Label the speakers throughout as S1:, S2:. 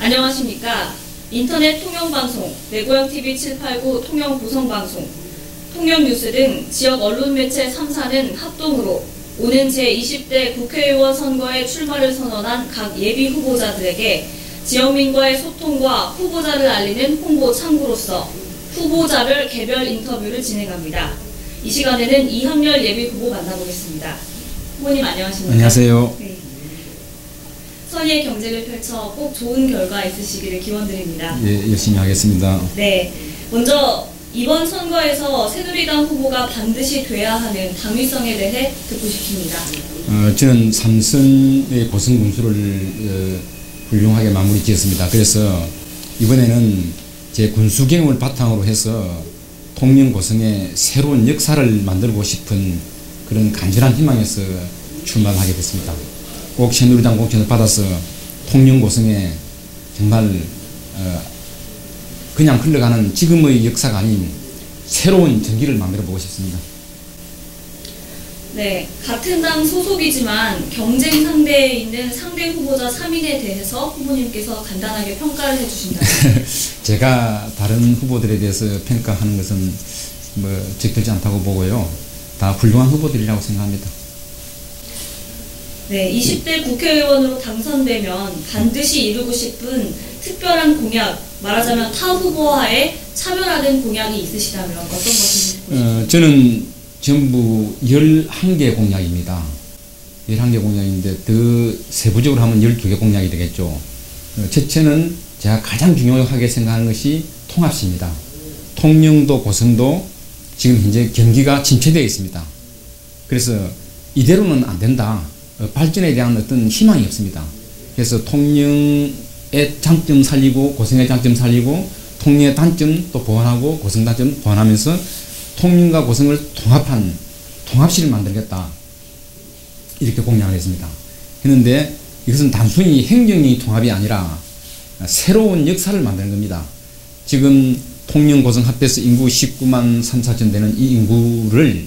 S1: 안녕하십니까. 인터넷 통영방송, 내고향TV 789 통영보성방송, 통영뉴스 등 지역 언론 매체 3사는 합동으로 오는 제20대 국회의원 선거에 출마를 선언한 각 예비 후보자들에게 지역민과의 소통과 후보자를 알리는 홍보 창구로서 후보자별 개별 인터뷰를 진행합니다. 이 시간에는 이학렬 예비 후보 만나보겠습니다. 후보님 안녕하십니까?
S2: 안녕하세요.
S1: 네. 선의의 경쟁을 펼쳐 꼭 좋은 결과 있으시기를 기원드립니다.
S2: 예, 열심히 하겠습니다.
S1: 네, 먼저 이번 선거에서 새누리당 후보가 반드시 돼야 하는 당위성에 대해 듣고 싶습니다.
S2: 저는 삼선의 고성 군수를 훌륭하게 마무리 지었습니다. 그래서 이번에는 제 군수 경험을 바탕으로 해서 통영 고성에 새로운 역사를 만들고 싶은 그런 간절한 희망에서 출마하게 됐습니다. 꼭 새누리당 공천을 받아서 통영 고성에 정말 그냥 흘러가는 지금의 역사가 아닌 새로운 전기를 만들어 보고 싶습니다.
S1: 네, 같은 당 소속이지만 경쟁 상대에 있는 상대 후보자 3인에 대해서 후보님께서 간단하게 평가를 해주신다면
S2: 제가 다른 후보들에 대해서 평가하는 것은 적절치 않다고 보고요. 다 훌륭한 후보들이라고 생각합니다.
S1: 네, 20대 국회의원으로 당선되면 반드시 이루고 싶은 특별한 공약, 말하자면 타 후보와의 차별화된 공약이 있으시다면 어떤 것인지 듣고 싶습니다.
S2: 저는 전부 11개 공약입니다. 11개 공약인데 더 세부적으로 하면 12개 공약이 되겠죠. 첫째는 제가 가장 중요하게 생각하는 것이 통합시입니다. 통영도 고성도 지금 현재 경기가 침체되어 있습니다. 그래서 이대로는 안 된다. 발전에 대한 어떤 희망이 없습니다. 그래서 통영의 장점 살리고 고성의 장점 살리고 통영의 단점 또 보완하고 고성 단점 보완하면서 통영과 고성을 통합한 통합시를 만들겠다. 이렇게 공약을 했습니다. 했는데 이것은 단순히 행정적인 통합이 아니라 새로운 역사를 만드는 겁니다. 지금 통영 고성 합해서 인구 19만 3, 4천 되는 이 인구를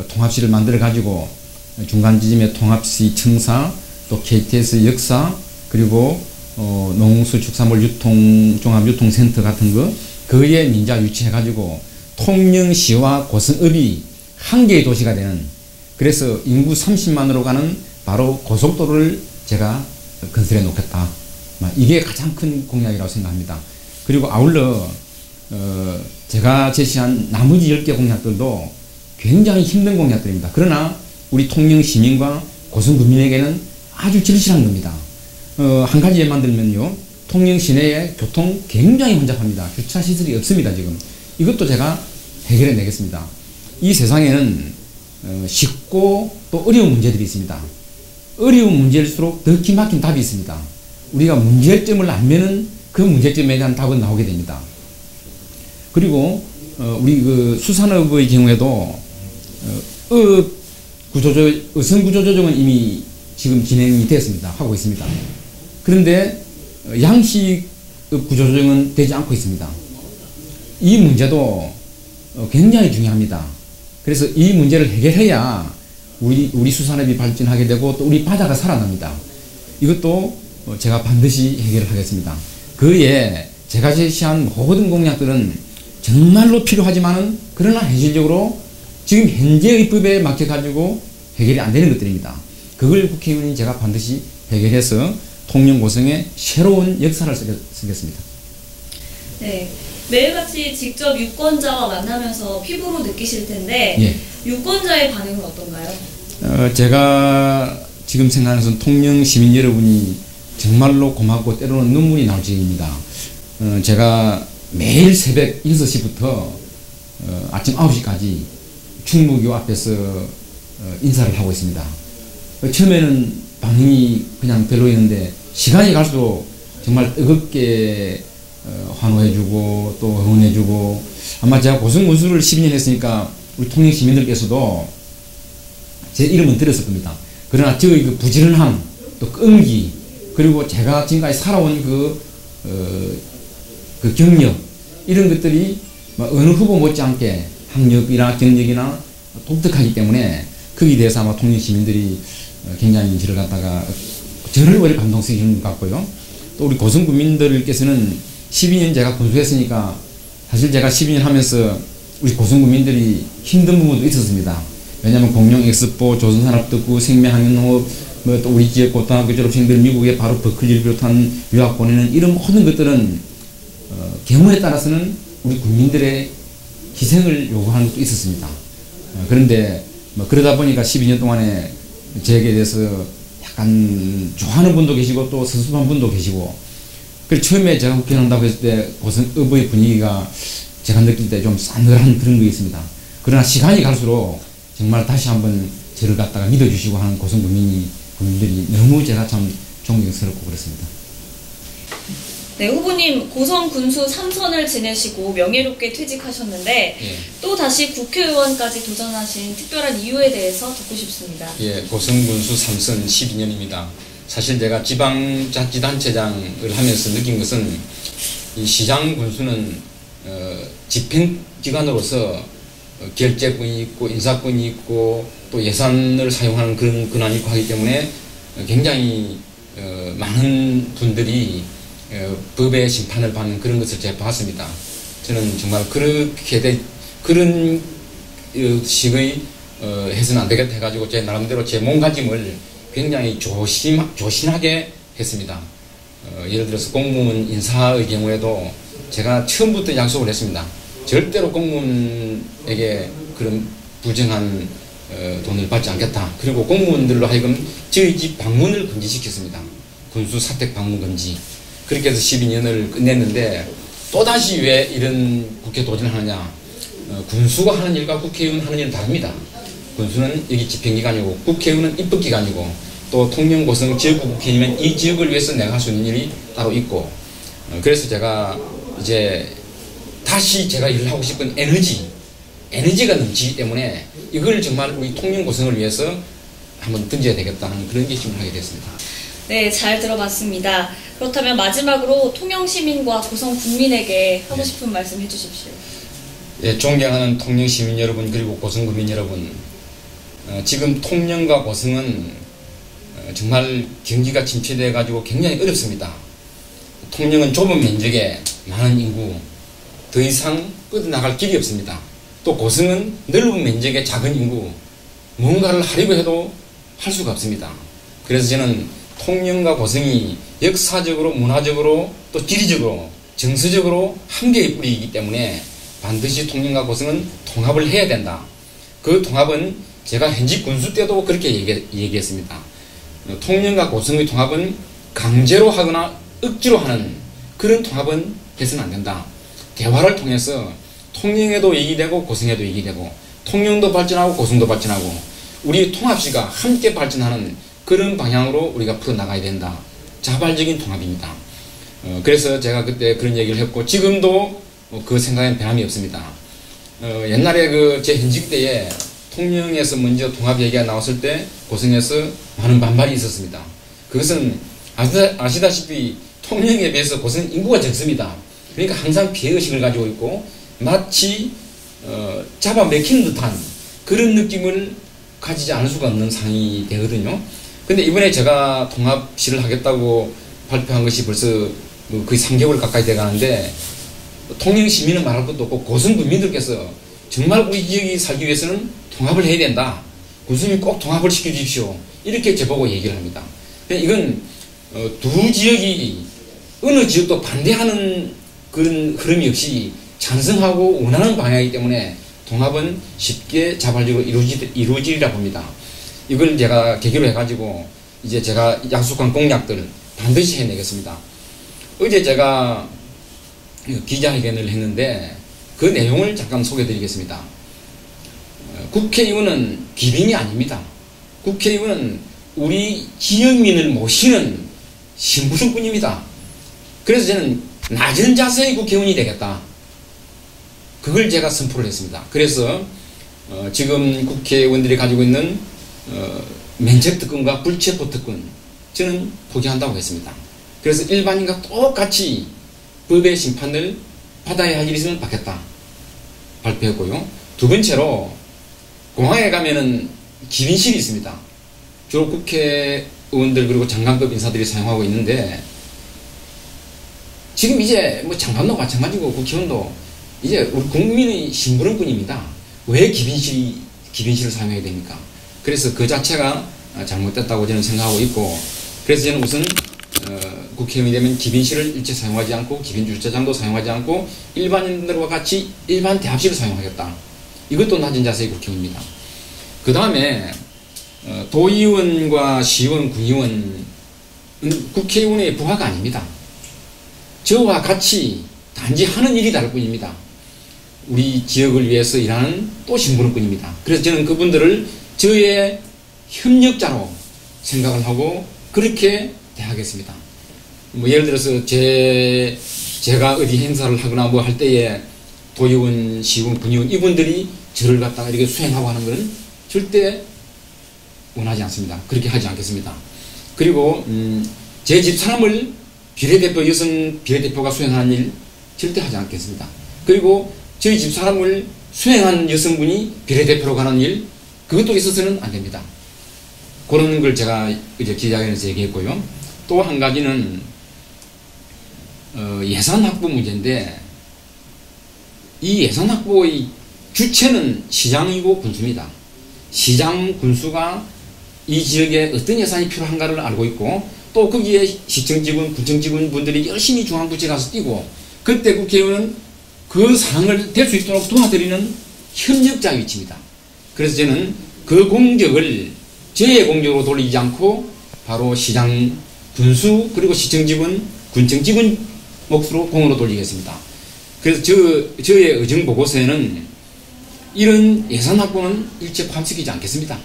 S2: 통합시를 만들어 가지고 중간 지점의 통합시 청사, 또 KTS 역사, 그리고 농수축산물 유통 종합유통센터 같은 거 그에 민자 유치해 가지고 통영시와 고성읍이 한 개의 도시가 되는, 그래서 인구 30만으로 가는 바로 고속도로를 제가 건설해 놓겠다. 이게 가장 큰 공약이라고 생각합니다. 그리고 아울러 제가 제시한 나머지 10개 공약들도 굉장히 힘든 공약들입니다. 그러나 우리 통영 시민과 고성 구민에게는 아주 절실한 겁니다. 한 가지 예만 들면요, 통영 시내에 교통 굉장히 혼잡합니다. 주차 시설이 없습니다. 지금 이것도 제가 해결해 내겠습니다. 이 세상에는 쉽고 또 어려운 문제들이 있습니다. 어려운 문제일수록 더 기막힌 답이 있습니다. 우리가 문제점을 알면은 그 문제점에 대한 답은 나오게 됩니다. 그리고 우리 그 수산업의 경우에도 어선 구조조정은 이미 지금 진행이 됐습니다. 하고 있습니다. 그런데 양식 구조조정은 되지 않고 있습니다. 이 문제도 굉장히 중요합니다. 그래서 이 문제를 해결해야 우리 수산업이 발전하게 되고 또 우리 바다가 살아납니다. 이것도 제가 반드시 해결하겠습니다. 그에 제가 제시한 모든 공약들은 정말로 필요하지만은 그러나 현실적으로 지금 현재의 법에 막혀 가지고 해결이 안 되는 것들입니다. 그걸 국회의원이 제가 반드시 해결해서 통영 고성에 새로운 역사를 쓰겠습니다.
S1: 네, 매일같이 직접 유권자와 만나면서 피부로 느끼실 텐데
S2: 예.
S1: 유권자의 반응은 어떤가요?
S2: 제가 지금 생각하는 것은 통영 시민 여러분이 정말로 고맙고 때로는 눈물이 나올 지경입니다. 제가 매일 새벽 6시부터 아침 9시까지 충무교 앞에서 인사를 하고 있습니다. 처음에는 반응이 그냥 별로였는데 시간이 갈수록 정말 뜨겁게 환호해주고 또 응원해주고, 아마 제가 고성 군수를 12년 했으니까 우리 통영 시민들께서도 제 이름은 들었을 겁니다. 그러나 저의 그 부지런함 또 끈기, 그리고 제가 지금까지 살아온 그 경력, 이런 것들이 어느 후보 못지않게 학력이나 경력이나 독특하기 때문에 거기에 대해서 아마 통영 시민들이 굉장히 저를 갖다가 저를 오히려 감동시키는 것 같고요. 또 우리 고성 국민들께서는 12년 제가 군수했으니까 사실 제가 12년 하면서 우리 고성 국민들이 힘든 부분도 있었습니다. 왜냐하면 공룡 엑스포, 조선산업특구, 생명항연농업, 뭐 또 우리 지역 고등학교 졸업생들 미국에 바로 버클리를 비롯한 유학 보내는 이런 모든 것들은 경우에 따라서는 우리 국민들의 희생을 요구하는 것도 있었습니다. 그런데 뭐 그러다 보니까 12년 동안에 저에게 대해서 약간 좋아하는 분도 계시고 또 섭섭한 분도 계시고, 그래서 처음에 제가 국회의원 한다고 했을 때 고성읍의 분위기가 제가 느낄 때 좀 싸늘한 그런 게 있습니다. 그러나 시간이 갈수록 정말 다시 한번 저를 갖다가 믿어주시고 하는 고성 국민들이 너무 제가 참 존경스럽고 그렇습니다.
S1: 네, 후보님 고성 군수 3선을 지내시고 명예롭게 퇴직하셨는데
S2: 예.
S1: 또 다시 국회의원까지 도전하신 특별한 이유에 대해서 듣고 싶습니다.
S2: 예, 고성 군수 3선 12년입니다. 사실 제가 지방자치단체장을 하면서 느낀 것은 이 시장 군수는 집행기관으로서 결재권이 있고 인사권이 있고 또 예산을 사용하는 그런 권한이 있고 하기 때문에 굉장히 많은 분들이 법의 심판을 받는 그런 것을 제가 봤습니다. 저는 정말 그런 식의 해서는 안 되겠다 해가지고 제 나름대로 제 몸가짐을 굉장히 조심하게 했습니다. 예를 들어서 공무원 인사의 경우에도 제가 처음부터 약속을 했습니다. 절대로 공무원에게 그런 부정한 돈을 받지 않겠다. 그리고 공무원들로 하여금 저희 집 방문을 금지시켰습니다. 군수 사택 방문 금지. 그렇게 해서 12년을 끝냈는데 또다시 왜 이런 국회 도전을 하느냐. 군수가 하는 일과 국회의원 하는 일은 다릅니다. 군수는 여기 집행기관이고 국회의원은 입법기관이고 또 통영고성 지역구 국회의원이면 이 지역을 위해서 내가 할 수 있는 일이 따로 있고, 그래서 제가 이제 다시 제가 일을 하고 싶은 에너지가 넘치기 때문에 이걸 정말 우리 통영고성을 위해서 한번 던져야 되겠다 하는 그런 결심을 하게 됐습니다.
S1: 네, 잘 들어봤습니다. 그렇다면 마지막으로 통영시민과 고성 국민에게 하고 싶은 말씀 해주십시오.
S2: 예, 존경하는 통영시민 여러분 그리고 고성 국민 여러분, 지금 통영과 고성은 정말 경기가 침체되어 가지고 굉장히 어렵습니다. 통영은 좁은 면적에 많은 인구, 더 이상 뻗어나갈 길이 없습니다. 또 고성은 넓은 면적에 작은 인구, 뭔가를 하려고 해도 할 수가 없습니다. 그래서 저는 통영과 고성이 역사적으로, 문화적으로, 또 지리적으로, 정서적으로 한 개의 뿌리이기 때문에 반드시 통영과 고성은 통합을 해야 된다. 그 통합은 제가 현직 군수 때도 그렇게 얘기했습니다. 통영과 고성의 통합은 강제로 하거나 억지로 하는 그런 통합은 해서는 안 된다. 대화를 통해서 통영에도 얘기되고 고성에도 얘기되고 통영도 발전하고 고성도 발전하고 우리 통합시가 함께 발전하는 그런 방향으로 우리가 풀어나가야 된다. 자발적인 통합입니다. 그래서 제가 그때 그런 얘기를 했고 지금도 그 생각엔 변함이 없습니다. 옛날에 제 현직 때에 통영에서 먼저 통합 얘기가 나왔을 때 고성에서 많은 반발이 있었습니다. 그것은 아시다시피 통영에 비해서 고성은 인구가 적습니다. 그러니까 항상 피해의식을 가지고 있고 마치 잡아먹히는 듯한 그런 느낌을 가지지 않을 수가 없는 상황이 되거든요. 근데 이번에 제가 통합시를 하겠다고 발표한 것이 벌써 거의 3개월 가까이 돼 가는데 통영 시민은 말할 것도 없고 고성 국민들께서 정말 우리 지역이 살기 위해서는 통합을 해야 된다. 군수님 꼭 통합을 시켜주십시오. 이렇게 저보고 얘기를 합니다. 이건 두 지역이 어느 지역도 반대하는 그런 흐름이 없이 찬성하고 원하는 방향이기 때문에 통합은 쉽게 자발적으로 이루어지리라 봅니다. 이걸 제가 계기로 해가지고 이제 제가 약속한 공약들 반드시 해내겠습니다. 어제 제가 기자회견을 했는데 그 내용을 잠깐 소개해드리겠습니다. 국회의원은 기빈이 아닙니다. 국회의원은 우리 지역민을 모시는 신부름꾼입니다. 그래서 저는 낮은 자세의 국회의원이 되겠다. 그걸 제가 선포를 했습니다. 그래서 지금 국회의원들이 가지고 있는 면책특권과 불체포특권 저는 포기한다고 했습니다. 그래서 일반인과 똑같이 법의 심판을 받아야 할 일이 있으면 받겠다 발표했고요. 두 번째로 공항에 가면은 기빈실이 있습니다. 주로 국회의원들 그리고 장관급 인사들이 사용하고 있는데 지금 이제 뭐 장관도 마찬가지고 국회의원도 이제 우리 국민의 심부름꾼입니다. 왜 기빈실을 사용해야 됩니까? 그래서 그 자체가 잘못됐다고 저는 생각하고 있고, 그래서 저는 우선 국회의원이 되면 기빈실을 일체 사용하지 않고 기빈주차장도 사용하지 않고 일반인들과 같이 일반 대합실을 사용하겠다. 이것도 낮은 자세의 국회의원입니다. 그 다음에 도의원과 시의원, 군의원은 국회의원의 부하가 아닙니다. 저와 같이 단지 하는 일이 다를 뿐입니다. 우리 지역을 위해서 일하는 또 심부름꾼입니다. 그래서 저는 그분들을 저의 협력자로 생각을 하고 그렇게 대하겠습니다. 뭐 예를 들어서 제가 어디 행사를 하거나 뭐 할 때에 도의원, 시의원, 군의원 이분들이 저를 갖다가 이렇게 수행하고 하는 것은 절대 원하지 않습니다. 그렇게 하지 않겠습니다. 그리고 제 집사람을 비례대표, 여성 비례대표가 수행하는 일 절대 하지 않겠습니다. 그리고 저희 집사람을 수행한 여성분이 비례대표로 가는 일, 그것도 있어서는 안 됩니다. 그런 걸 제가 이제 기자회견에서 얘기했고요. 또 한 가지는 예산 확보 문제인데, 이 예산 확보의 주체는 시장이고 군수입니다. 시장, 군수가 이 지역에 어떤 예산이 필요한가를 알고 있고, 또 거기에 시청직원, 군청직원 분들이 열심히 중앙부처에 가서 뛰고, 그때 국회의원은 그 사항을 될 수 있도록 도와드리는 협력자 위치입니다. 그래서 저는 그 공적을 저의 공적으로 돌리지 않고 바로 시장, 군수, 그리고 시청직원, 군청직원 몫으로 공으로 돌리겠습니다. 그래서 저의 의정 보고서에는 이런 예산 확보는 일체 포함시키지 않겠습니다.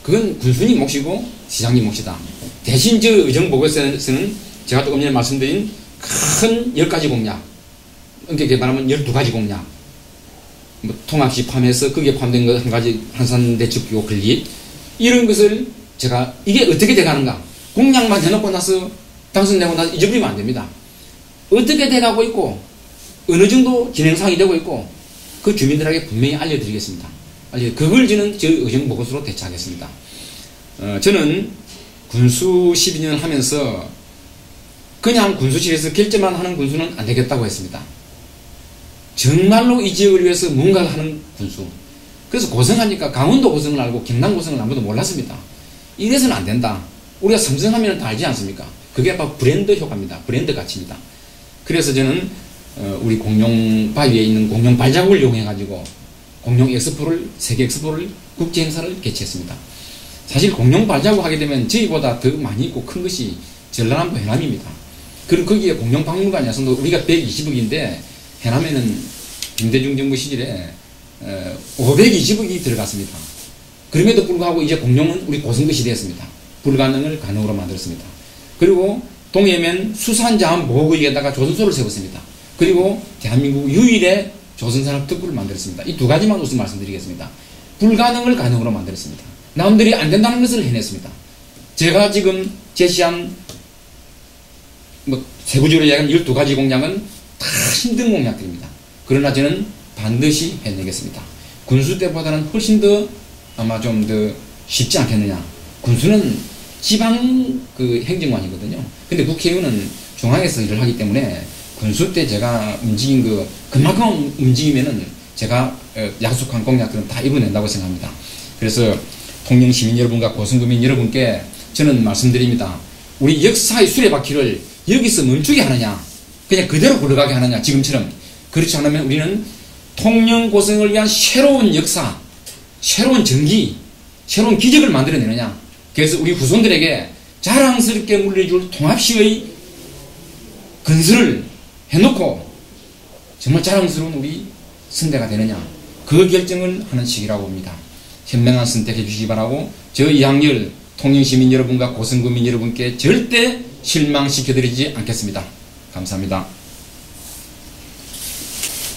S2: 그건 군수님 몫이고 시장님 몫이다. 대신 저 의정 보고서에는 제가 조금 전에 말씀드린 큰 10가지 공약, 엄격히 말하면 12가지 공약, 뭐 통합시 포함해서 거기에 포함된 것 한 가지, 한산대책기구 건립, 이런 것을 제가 이게 어떻게 돼가는가, 공약만 해놓고 나서 당선되고 나서 잊어버리면 안 됩니다. 어떻게 돼가고 있고 어느 정도 진행상이 되고 있고 그 주민들에게 분명히 알려드리겠습니다. 그걸 저는 저 의정보고서로 대처하겠습니다. 저는 군수 12년을 하면서 그냥 군수실에서 결제만 하는 군수는 안 되겠다고 했습니다. 정말로 이 지역을 위해서 뭔가를 하는 군수. 그래서 고성하니까 강원도 고성을 알고 경남 고성을 아무도 몰랐습니다. 이래서는 안 된다. 우리가 삼성하면 다 알지 않습니까? 그게 바로 브랜드 효과입니다. 브랜드 가치입니다. 그래서 저는 우리 공룡 바위에 있는 공룡 발자국을 이용해가지고 공룡 엑스포를, 세계 엑스포를, 국제 행사를 개최했습니다. 사실 공룡 발자국 하게 되면 저희보다 더 많이 있고 큰 것이 전라남도 해남입니다. 그리고 거기에 공룡 박물관이 와서 우리가 120억인데 해남에는 김대중 정부 시절에 520억이 들어갔습니다. 그럼에도 불구하고 이제 공룡은 우리 고성것이 되었습니다. 불가능을 가능으로 만들었습니다. 그리고 동해면 수산자원 보호구역에다가 조선소를 세웠습니다. 그리고 대한민국 유일의 조선산업 특구를 만들었습니다. 이 두 가지만 우선 말씀드리겠습니다. 불가능을 가능으로 만들었습니다. 남들이 안 된다는 것을 해냈습니다. 제가 지금 제시한 세부적으로 이야기하면 12가지 공약은 다 힘든 공약들입니다. 그러나 저는 반드시 해내겠습니다. 군수 때보다는 훨씬 더 아마 좀 더 쉽지 않겠느냐. 군수는 지방 행정관이거든요. 근데 국회의원은 중앙에서 일을 하기 때문에 군수 때 제가 움직인 그만큼 움직이면은 제가 약속한 공약들은 다 이뤄낸다고 생각합니다. 그래서 통영 시민 여러분과 고성구민 여러분께 저는 말씀드립니다. 우리 역사의 수레바퀴를 여기서 멈추게 하느냐, 그냥 그대로 굴러가게 하느냐, 지금처럼. 그렇지 않으면 우리는 통영 고성을 위한 새로운 역사, 새로운 전기, 새로운 기적을 만들어내느냐. 그래서 우리 후손들에게 자랑스럽게 물려줄 통합시의 건설을 해놓고 정말 자랑스러운 우리 선대가 되느냐, 그 결정을 하는 시기라고 봅니다. 현명한 선택해 주시기 바라고, 저 이항열 통영시민 여러분과 고성구민 여러분께 절대 실망시켜드리지 않겠습니다. 감사합니다.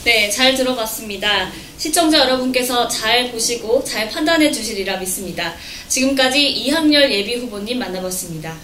S1: 네, 잘 들어봤습니다. 시청자 여러분께서 잘 보시고 잘 판단해 주시리라 믿습니다. 지금까지 이항열 예비후보님 만나봤습니다.